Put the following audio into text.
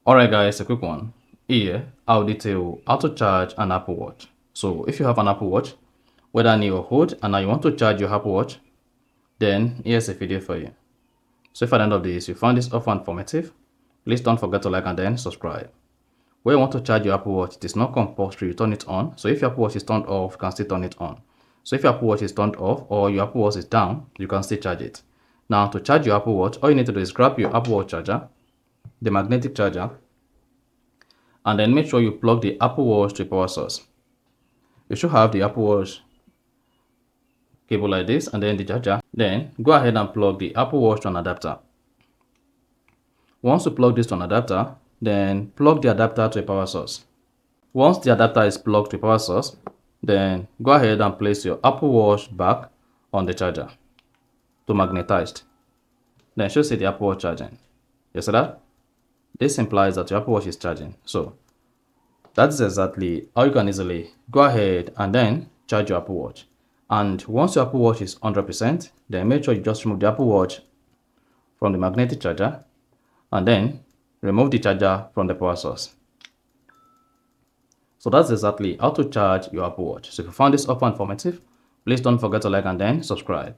Alright guys, a quick one. Here, I'll detail how to charge an Apple Watch. So if you have an Apple Watch, whether new or old, and now you want to charge your Apple Watch, then here's a video for you. So if at the end of this, you found this offer informative, please don't forget to like and then subscribe. When you want to charge your Apple Watch, it is not compulsory you turn it on. So if your Apple Watch is turned off, you can still turn it on. So if your Apple Watch is turned off or your Apple Watch is down, you can still charge it. Now to charge your Apple Watch, all you need to do is grab your Apple Watch charger, the magnetic charger, and then make sure you plug the Apple Watch to a power source. You should have the Apple Watch cable like this and then the charger. Then go ahead and plug the Apple Watch to an adapter. Once you plug this to an adapter, then plug the adapter to a power source. Once the adapter is plugged to a power source, then go ahead and place your Apple Watch back on the charger to magnetized. Then you should see the Apple Watch charging. You see that? This implies that your Apple Watch is charging. So that's exactly how you can easily go ahead and then charge your Apple Watch. And once your Apple Watch is 100%, then make sure you just remove the Apple Watch from the magnetic charger and then remove the charger from the power source. So that's exactly how to charge your Apple Watch. So if you found this offer informative, please don't forget to like and then subscribe.